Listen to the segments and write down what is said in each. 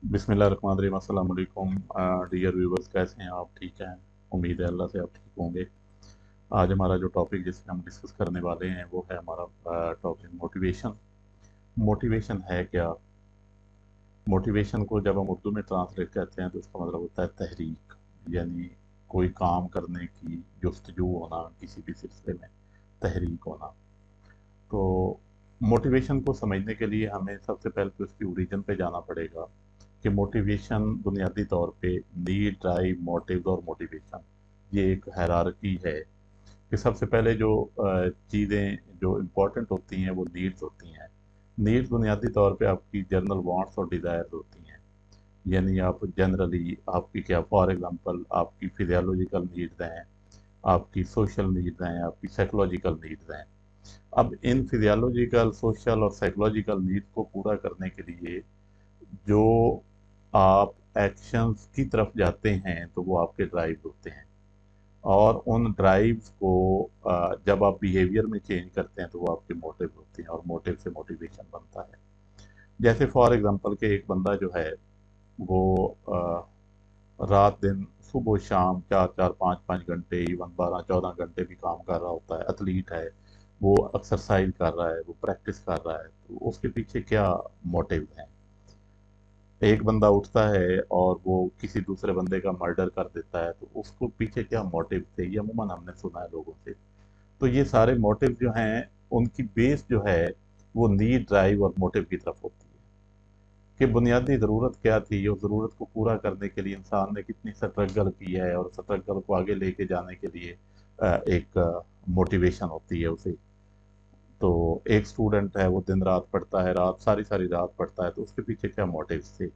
बिस्मिल्लाहिर्रहमानिर्रहीम। अस्सलाम वालेकुम डियर व्यूवर्स, कैसे हैं आप? ठीक हैं? उम्मीद है अल्लाह से आप ठीक होंगे। आज हमारा जो टॉपिक जिसमें हम डिस्कस करने वाले हैं वो है हमारा टॉपिक मोटिवेशन। मोटिवेशन है क्या? मोटिवेशन को जब हम उर्दू में ट्रांसलेट करते हैं तो उसका मतलब होता है तहरीक, यानी कोई काम करने की जुस्तजू होना, किसी भी सिलसिले में तहरीक होना। तो मोटिवेशन को समझने के लिए हमें सबसे पहले तो उसकी ओरिजिन पे जाना पड़ेगा कि मोटिवेशन बुनियादी तौर पे नीड, ड्राइव, मोटिव और मोटिवेशन, ये एक हायरार्की है कि सबसे पहले जो चीज़ें जो इम्पोर्टेंट होती हैं वो नीड्स होती हैं। नीड्स बुनियादी तौर पे आपकी जनरल वांट्स और डिज़ायर्स होती हैं, यानी आप जनरली आपकी क्या, फॉर एग्जांपल आपकी फिजियोलॉजिकल नीड्स हैं, आपकी सोशल नीड्स हैं, आपकी साइकोलॉजिकल नीड्स हैं। अब इन फिजियोलॉजिकल, सोशल और साइकोलॉजिकल नीड्स को पूरा करने के लिए जो आप एक्शंस की तरफ जाते हैं तो वो आपके ड्राइव होते हैं, और उन ड्राइव्स को जब आप बिहेवियर में चेंज करते हैं तो वो आपके मोटिव होते हैं, और मोटिव से मोटिवेशन बनता है। जैसे फॉर एग्जांपल के एक बंदा जो है वो रात दिन सुबह शाम 4-4 5-5 घंटे, इवन 12-14 घंटे भी काम कर रहा होता है, एथलीट है, वो एक्सरसाइज कर रहा है, वो प्रैक्टिस कर रहा है, तो उसके पीछे क्या मोटिव है? एक बंदा उठता है और वो किसी दूसरे बंदे का मर्डर कर देता है, तो उसको पीछे क्या मोटिव थे? ये अमूमन हमने सुना है लोगों से। तो ये सारे मोटिव जो हैं उनकी बेस जो है वो नीड, ड्राइव और मोटिव की तरफ होती है कि बुनियादी ज़रूरत क्या थी, और ज़रूरत को पूरा करने के लिए इंसान ने कितनी स्ट्रगल की है, और स्ट्रगल को आगे लेके जाने के लिए एक मोटिवेशन होती है उसे। तो एक स्टूडेंट है, वो दिन रात पढ़ता है, रात सारी सारी रात पढ़ता है, तो उसके पीछे क्या मोटिव थे,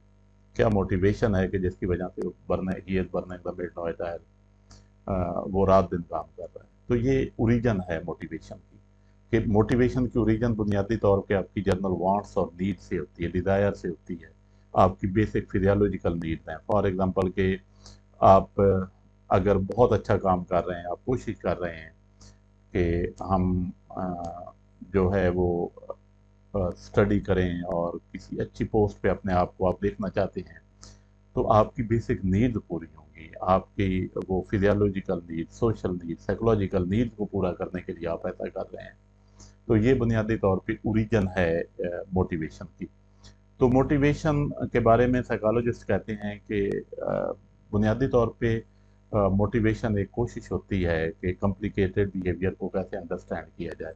क्या मोटिवेशन है कि जिसकी वजह से वो burn he is burning the midnight oil, वो रात दिन काम कर रहा है। तो ये ओरिजिन है मोटिवेशन की, कि मोटिवेशन की ओरिजिन बुनियादी तौर पे आपकी जनरल वांट्स और नीड से होती है, डिज़ायर से होती है। आपकी बेसिक फिजियोलॉजिकल नीड्स हैं, फॉर एग्जांपल के आप अगर बहुत अच्छा काम कर रहे हैं, आप कोशिश कर रहे हैं कि हम जो है वो स्टडी करें और किसी अच्छी पोस्ट पे अपने आप को आप देखना चाहते हैं, तो आपकी बेसिक नीड पूरी होंगी। आपकी वो physiological need, social need, psychological need को पूरा करने के लिए आप ऐसा कर रहे हैं। तो ये बुनियादी तौर पे ओरिजिन है मोटिवेशन की। तो मोटिवेशन के बारे में साइकोलॉजिस्ट कहते हैं कि बुनियादी तौर पे मोटिवेशन एक कोशिश होती है कि कॉम्प्लिकेटेड बिहेवियर को कैसे अंडरस्टैंड किया जाए।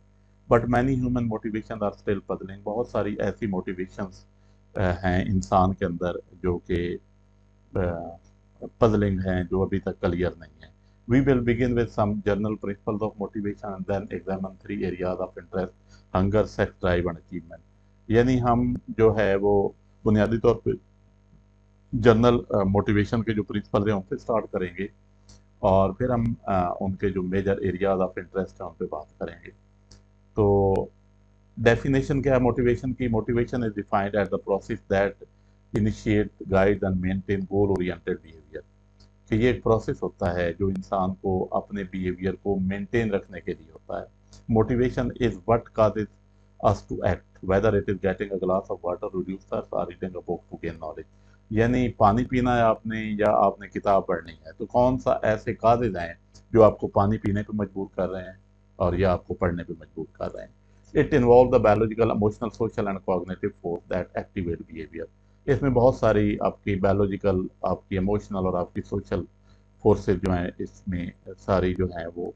But many human motivation are still puzzling. बहुत सारी ऐसी मोटिवेशंस हैं इंसान के अंदर जो कि पजलिंग हैं, जो अभी तक क्लियर नहीं है। We will begin with some general principles of motivation and then examine 3 areas of interest: hunger, sex drive and achievement. यानी हम जो है वो बुनियादी तौर पे जनरल मोटिवेशन के जो प्रिंसिपल हैं उनसे स्टार्ट करेंगे, और फिर हम उनके जो मेजर एरियाज ऑफ इंटरेस्ट हैं उन पे बात करेंगे। तो डेफिनेशन क्या है मोटिवेशन की? Motivation is defined at the process that initiate, guide and maintain goal oriented behaviour. कि ये एक प्रोसेस होता है जो इंसान को अपने बिहेवियर को मेंटेन रखने के लिए होता है। Motivation is what causes us to act, whether it is getting a glass of water to reduce thirst or reading a book to gain knowledge। यानी पानी पीना है आपने, या आपने किताब पढ़नी है, तो कौन सा ऐसे काजेज हैं जो आपको पानी पीने पे मजबूर कर रहे हैं और या आपको पढ़ने पे मजबूर कर रहे हैं? It involve the biological, emotional, social and cognitive force that activate behaviour. इसमें बहुत सारी आपकी बायोलॉजिकल, आपकी इमोशनल और आपकी सोशल फोर्सेस जो हैं इसमें सारी जो हैं वो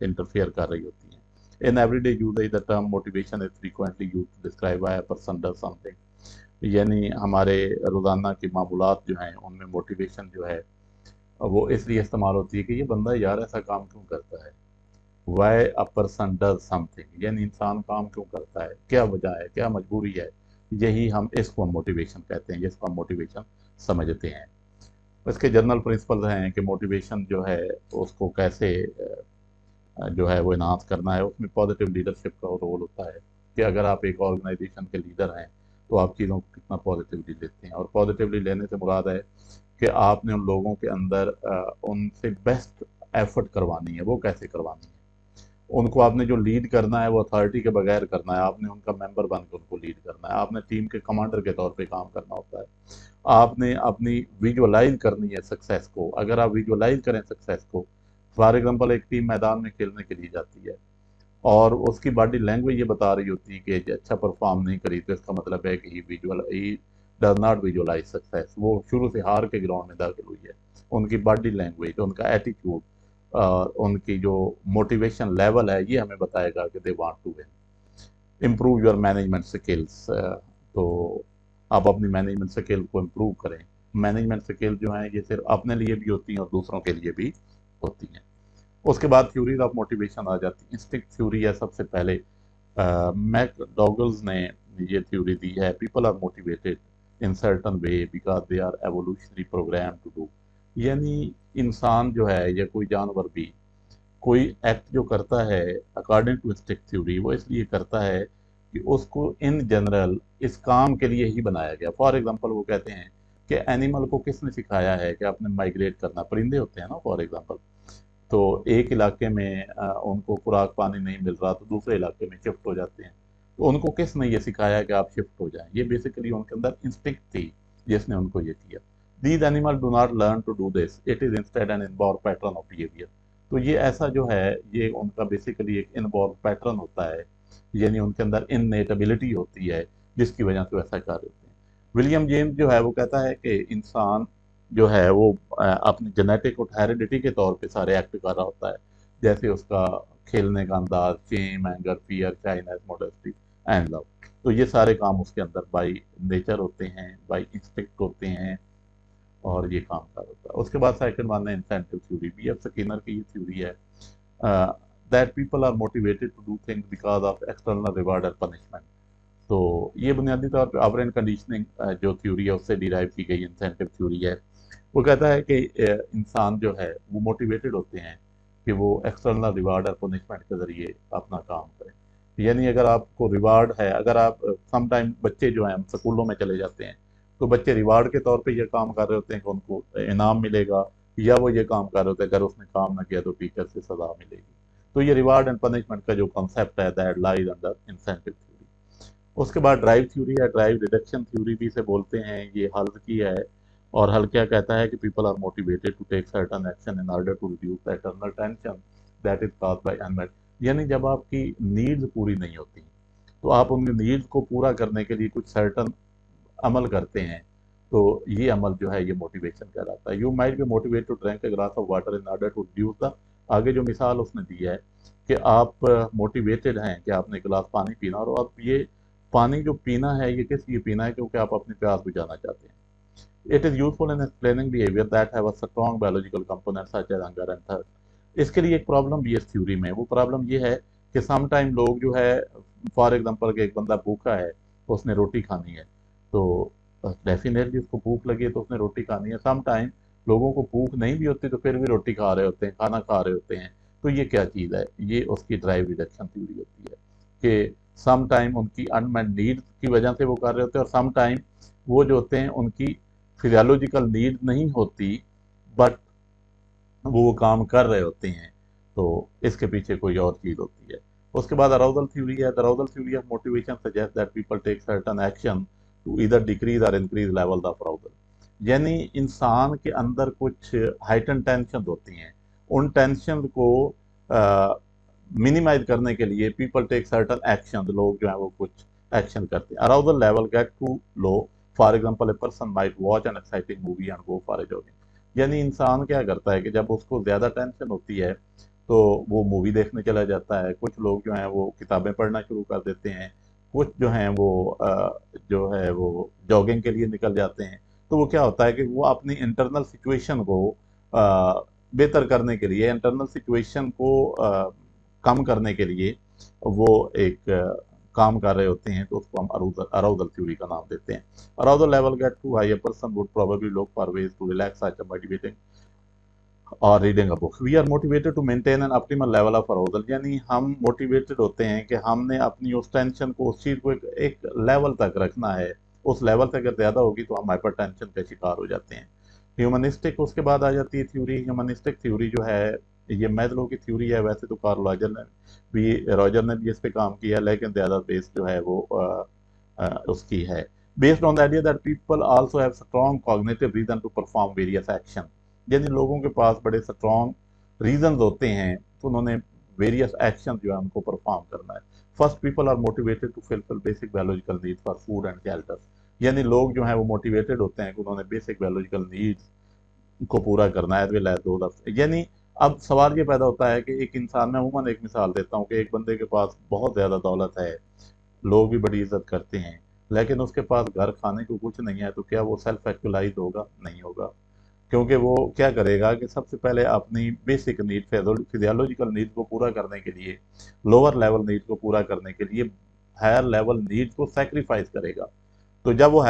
इंटरफेयर कर रही होती हैं। In everyday usages the term motivation is frequently used to describe why a person does something. यानी हमारे रोज़ाना की मामूलात जो हैं उनमें मोटिवेशन जो है वो इसलिए इस्तेमाल होती है कि ये बंदा यार ऐसा काम क्यों करता है। Why a person does something, यानी इंसान काम क्यों करता है, क्या वजह है, क्या मजबूरी है। यही हम, इसको हम मोटिवेशन कहते हैं, जिसको हम मोटिवेशन समझते हैं। इसके जनरल प्रिंसिपल हैं कि मोटिवेशन जो है उसको कैसे जो है वो इन्हांस करना है। उसमें पॉजिटिव लीडरशिप का रोल होता है कि अगर आप एक ऑर्गेनाइजेशन के लीडर हैं तो आप चीज़ों को कितना पॉजिटिवली लेते हैं, और पॉजिटिवली लेने से मुराद है कि आपने उन लोगों के अंदर उनसे बेस्ट एफर्ट करवानी है। वो कैसे करवानी है? उनको आपने जो लीड करना है वो अथॉरिटी के बगैर करना है, आपने उनका मेंबर बनकर उनको लीड करना है, आपने टीम के कमांडर के तौर पे काम करना होता है। आपने अपनी विजुअलाइज करनी है सक्सेस को। अगर आप विजुअलाइज करें सक्सेस को, फॉर एग्जांपल एक टीम मैदान में खेलने के लिए जाती है और उसकी बॉडी लैंग्वेज ये बता रही होती है कि ये अच्छा परफॉर्म नहीं करी, तो इसका मतलब है कि he does not visualize success, वो शुरू से हार के ग्राउंड में दाखिल हुई है। उनकी बॉडी लैंग्वेज, उनका एटीट्यूड, उनकी जो मोटिवेशन लेवल है, ये हमें बताएगा कि they want to win. Improve your management skills, तो आप अपनी मैनेजमेंट स्किल को इम्प्रूव करें। मैनेजमेंट स्किल जो है ये सिर्फ अपने लिए भी होती हैं और दूसरों के लिए भी होती हैं। उसके बाद थ्योरीज ऑफ मोटिवेशन आ जाती है। इंस्टिंक्ट थ्योरी है सबसे पहले, मैकडॉगल्स ने ये थ्योरी दी है। People are motivated in certain way because they are evolutionary program to do. यानी इंसान जो है या कोई जानवर भी कोई एक्ट जो करता है अकॉर्डिंग टू इंस्टिंक्ट थ्योरी, वो इसलिए करता है कि उसको इन जनरल इस काम के लिए ही बनाया गया। फॉर एग्जांपल वो कहते हैं कि एनिमल को किसने सिखाया है कि आपने माइग्रेट करना। परिंदे होते हैं ना फॉर एग्जांपल, तो एक इलाके में उनको खुराक पानी नहीं मिल रहा तो दूसरे इलाके में शिफ्ट हो जाते हैं। तो उनको किसने ये सिखाया कि आप शिफ्ट हो जाएं? ये बेसिकली उनके अंदर इंस्टिंक्ट थी जिसने उनको ये किया। These animal do not learn to do this, it is instead an inborn pattern of behaviour. तो ये ऐसा जो है ये उनका बेसिकली एक इनबॉर्न पैटर्न होता है, यानी उनके अंदर इननेट एबिलिटी होती है जिसकी वजह से वैसा कार्य होते हैं। विलियम जेम्स जो है वो कहता है कि इंसान जो है वो अपनी जेनेटिक और हेरिडिटी के तौर पे सारे एक्ट कर रहा होता है, जैसे उसका खेलने का अंदाज, fame, anger, fear, shyness, modesty and love. तो ये सारे काम उसके अंदर बाई नेचर होते हैं, बाई इंस्टिंक्ट होते हैं, और ये काम कर होता है। उसके बाद सेकंड वन है incentive theory. B F Skinner की ये थ्योरी है that people are motivated to do things because of external reward और पनिशमेंट। तो ये बुनियादी तौर पे ऑपरेंट कंडीशनिंग जो थ्योरी है उससे डिराइव की गई इंसेंटिव थ्योरी है। वो कहता है कि इंसान जो है वो मोटिवेटेड होते हैं कि वो एक्सटर्नल रिवार्ड और पनिशमेंट के ज़रिए अपना काम करें। यानी अगर आपको रिवार्ड है, अगर आप समटाइम बच्चे जो हैं स्कूलों में चले जाते हैं तो बच्चे रिवार्ड के तौर पे ये काम कर रहे होते हैं कि उनको इनाम मिलेगा, या वो ये काम कर रहे होते हैं अगर उसने काम ना किया तो टीचर से सज़ा मिलेगी। तो ये रिवार्ड एंड पनिशमेंट का जो कॉन्सेप्ट है that lies under incentive theory. उसके बाद ड्राइव थ्योरी है। ड्राइव रिडक्शन थ्योरी भी इसे बोलते हैं। ये हल की है, और हल क्या कहता है कि people are motivated to take certain action in order to reduce the internal tension that is caused by unmet. यानी जब आपकी नीड्स पूरी नहीं होती तो आप उन नीड्स को पूरा करने के लिए कुछ सर्टन अमल करते हैं, तो ये अमल जो है ये मोटिवेशन कहलाता है। You might be motivate to drink a glass of water in order to reduce the, आगे जो मिसाल उसने दी है कि आप मोटिवेटेड हैं कि आपने गिलास पानी पीना, और आप ये पानी जो पीना है ये किस लिए पीना है? क्योंकि आप अपनी प्यास बुझाना चाहते हैं। It is useful in explaining behaviour that have a strong biological component such as hunger and thirst. इसके लिए एक प्रॉब्लम भी है इस थ्योरी में। वो प्रॉब्लम ये है कि सम टाइम लोग जो है, फॉर एग्जांपल कि एक बंदा भूखा है तो उसने रोटी खानी है, तो डेफिनेटली उसको भूख लगी है तो उसने रोटी खानी है। सम टाइम लोगों को भूख नहीं भी होती तो फिर भी रोटी खा रहे होते हैं, खाना खा रहे होते हैं। तो ये क्या चीज़ है? ये उसकी ड्राइव रिडक्शन थ्योरी होती है कि सम टाइम उनकी अनमेट नीड्स की वजह से वो कर रहे होते हैं, और सम टाइम वो जो होते हैं उनकी फिजियोलॉजिकल नीड नहीं होती, बट वो काम कर रहे होते हैं, तो इसके पीछे कोई और चीज़ होती है। उसके बाद अराउजल थ्योरी है। The arousal theory of motivation suggest that people take certain action to either decrease or increase level of arousal. यानी इंसान के अंदर कुछ हाइटन टेंशन होती हैं, उन टेंशन को मिनिमाइज करने के लिए पीपल टेक सर्टन एक्शन, लोग जो है वो कुछ एक्शन करते हैं। Arousal level get to low, for example a person might watch an exciting movie and go for a jogging. यानी इंसान क्या करता है कि जब उसको ज़्यादा टेंशन होती है तो वो मूवी देखने चला जाता है। कुछ लोग जो हैं वो किताबें पढ़ना शुरू कर देते हैं, कुछ जो हैं वो जो है वो जॉगिंग के लिए निकल जाते हैं। तो वो क्या होता है कि वो अपनी इंटरनल सिचुएशन को बेहतर करने के लिए, इंटरनल सिचुएशन को कम करने के लिए वो एक काम कर रहे होते हैं, तो उसको हम अराउजल थ्योरी का नाम देते हैं। Arousal level get to high, a person would probably look for ways to relax such a motivating और reading a book. We are motivated to maintain an optimal level of arousal. यानी हम motivated होते हैं कि हमने अपनी उस tension को, उस चीज़ को एक लेवल तक रखना है। उस लेवल से अगर ज़्यादा होगी तो हम हाइपर टेंशन का शिकार हो जाते हैं। ह्यूमनिस्टिक उसके बाद आ जाती है थ्योरी। ह्यूमनिस्टिक थ्योरी जो है ये मैस्लो की थ्योरी है, वैसे तो कार्ल रॉजर ने भी इस पे काम किया, लेकिन ज़्यादा बेस जो है वो उसकी है। Based on the idea that people also have strong cognitive reason to perform various action, यानी लोगों के पास बड़े स्ट्रॉन्ग रीजंस होते हैं तो उन्होंने वेरियस एक्शन जो है उनको परफॉर्म करना है। First, people are motivated to fulfil basic biological needs for food and shelter, यानी लोग जो हैं वो मोटिवेटेड होते हैं कि उन्होंने बेसिक बायोलॉजिकल नीड्स को पूरा करना है, विल दो लफ्ज। यानी अब सवाल ये पैदा होता है कि एक इंसान में, अमूमन एक मिसाल देता हूँ कि एक बंदे के पास बहुत ज़्यादा दौलत है, लोग भी बड़ी इज्जत करते हैं, लेकिन उसके पास घर खाने को कुछ नहीं है, तो क्या वो सेल्फ एक्चुअलाइज होगा? नहीं होगा, क्योंकि वो क्या करेगा कि सबसे पहले अपनी बेसिक नीड, फिजियोलॉजिकल नीड को पूरा करने के लिए, लोअर लेवल नीड को पूरा करने के लिए हायर लेवल नीड को सेक्रीफाइस करेगा। तो जब वो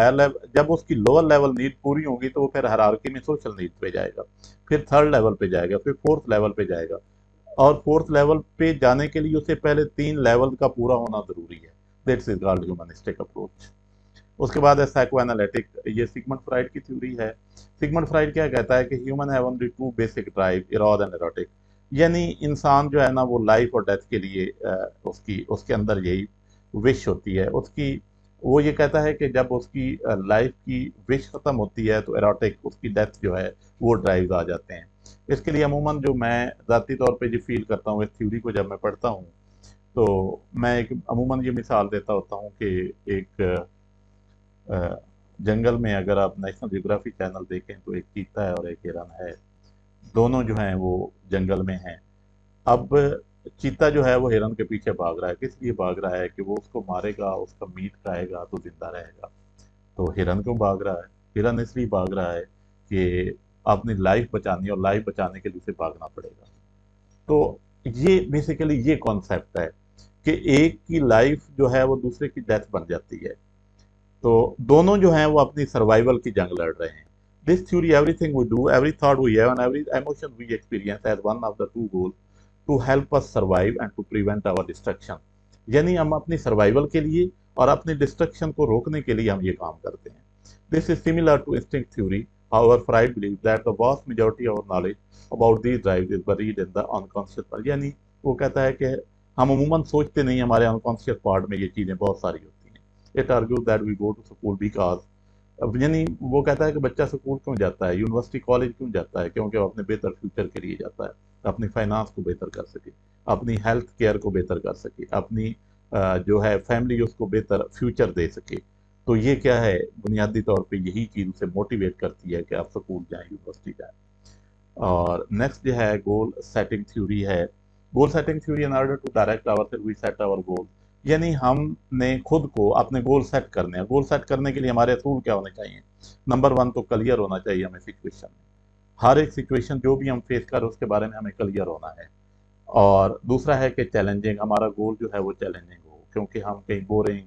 जब उसकी लोअर लेवल नीड पूरी होगी तो वो फिर हायरार्की में सोशल नीड पे जाएगा, फिर थर्ड लेवल पे जाएगा, फिर फोर्थ लेवल पे जाएगा, और फोर्थ लेवल पे जाने के लिए उसे पहले 3 लेवल का पूरा होना जरूरी है। That's is called humanistic approach. उसके बाद है साइको एनालिटिक, ये सिगमंड फ्राइड की थ्योरी है। सिगमंड फ्राइड क्या कहता है कि human have only two basic drive, erode and erotic, यानी इंसान जो है ना वो लाइफ और डेथ के लिए उसकी उसके अंदर यही विश होती है उसकी। वो ये कहता है कि जब उसकी लाइफ की विश खत्म होती है तो एरोटिक, उसकी डेथ जो है वो ड्राइव आ जाते हैं। इसके लिए अमूमन जो मैं ज़ाती तौर पे जो फील करता हूँ इस थ्योरी को जब मैं पढ़ता हूँ, तो मैं एक अमूमन ये मिसाल देता होता हूँ कि एक अ, जंगल में अगर आप नेशनल जियोग्राफी चैनल देखें तो एक चीता है और एक हिरन है, दोनों जो हैं वो जंगल में हैं। अब चीता जो है वो हिरन के पीछे भाग रहा है, किस लिए भाग रहा है? कि वो उसको मारेगा, उसका मीट खाएगा तो जिंदा रहेगा। तो हिरन क्यों भाग रहा है? हिरन इसलिए भाग रहा है कि अपनी लाइफ बचानी है, और लाइफ बचाने के लिए उसे भागना पड़ेगा। तो ये बेसिकली ये कॉन्सेप्ट है कि एक की लाइफ जो है वो दूसरे की डेथ बन जाती है, तो दोनों जो हैं वो अपनी सर्वाइवल की जंग लड़ रहे हैं। This theory, everything we do, every thought we have and every emotion we experience as one of the two goal to help us survive and to prevent our destruction, यानी हम अपनी सर्वाइवल के लिए और अपनी डिस्ट्रक्शन को रोकने के लिए हम ये काम करते हैं। This is similar to instinct theory, however Freud believes that the vast majority of our knowledge about these drives is buried in the unconscious part, यानी वो कहता है कि हम अमूमन सोचते नहीं, हमारे अनकॉन्शियस पार्ट में ये चीज़ें बहुत सारी होती हैं। It argues that we go to school because, अब यानी वो कहता है कि बच्चा स्कूल क्यों जाता है, यूनिवर्सिटी कॉलेज क्यों जाता है? क्योंकि वो अपने बेहतर फ्यूचर के लिए जाता है, अपनी फाइनेंस को बेहतर कर सके, अपनी हेल्थ केयर को बेहतर कर सके, अपनी जो है फैमिली उसको बेहतर फ्यूचर दे सके। तो ये क्या है, बुनियादी तौर पे यही चीज़ उसे मोटिवेट करती है कि आप स्कूल जाएं, यूनिवर्सिटी जाएं। और नेक्स्ट जो है गोल सेटिंग थ्योरी है। Goal setting theory, in order to direct our self we set our goal, यानी हमने खुद को अपने गोल सेट करने हैं। गोल सेट करने के लिए हमारे असूल क्या होने चाहिए? नंबर 1 तो क्लियर होना चाहिए हमें सिचुएशन में, हर एक सिचुएशन जो भी हम फेस कर रहे हैं उसके बारे में हमें क्लियर होना है। और दूसरा है कि चैलेंजिंग, हमारा गोल जो है वो चैलेंजिंग हो, क्योंकि हम कहीं बोरिंग,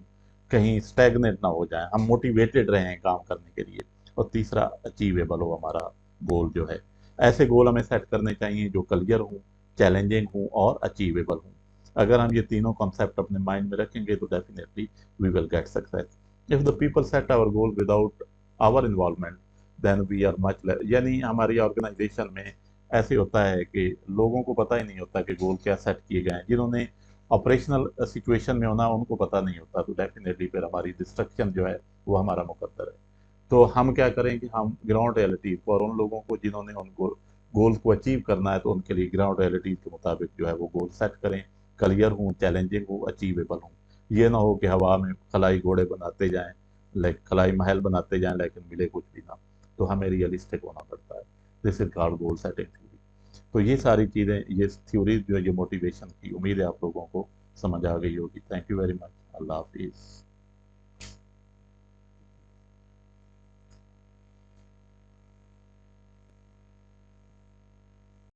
कहीं स्टैग्नेट ना हो जाए, हम मोटिवेटेड रहें काम करने के लिए। और तीसरा, अचीवेबल हो हमारा गोल जो है। ऐसे गोल हमें सेट करने चाहिए जो क्लियर हों, चैलेंजिंग हों और अचीवेबल हों। अगर हम ये तीनों कॉन्सेप्ट अपने माइंड में रखेंगे तो definitely we will get success. If the people set our goal without our involvement then we are much, यानी हमारी ऑर्गेनाइजेशन में ऐसे होता है कि लोगों को पता ही नहीं होता कि गोल क्या सेट किए गए हैं। जिन्होंने ऑपरेशनल सिचुएशन में होना उनको पता नहीं होता, तो डेफिनेटली फिर हमारी डिस्ट्रक्शन जो है वो हमारा मुकद्दर है। तो हम क्या करें कि हम ग्राउंड रियलिटी फॉर उन लोगों को जिन्होंने उनको गोल्स को अचीव करना है, तो उनके लिए ग्राउंड रियलिटी के मुताबिक जो है वो गोल सेट करें, क्लियर हों, चैलेंजिंग हो, अचीवेबल हों। ये ना हो कि हवा में खलाई घोड़े बनाते जाएं, लाइक खलाई महल बनाते जाएं लेकिन मिले कुछ भी ना। तो हमें रियलिस्टिक होना पड़ता है। This is called goal setting theory. तो ये सारी चीज़ें, ये थ्योरी जो है ये मोटिवेशन की, उम्मीद है आप लोगों को समझ आ गई होगी। Thank you very much. अल्लाह हाफिज़।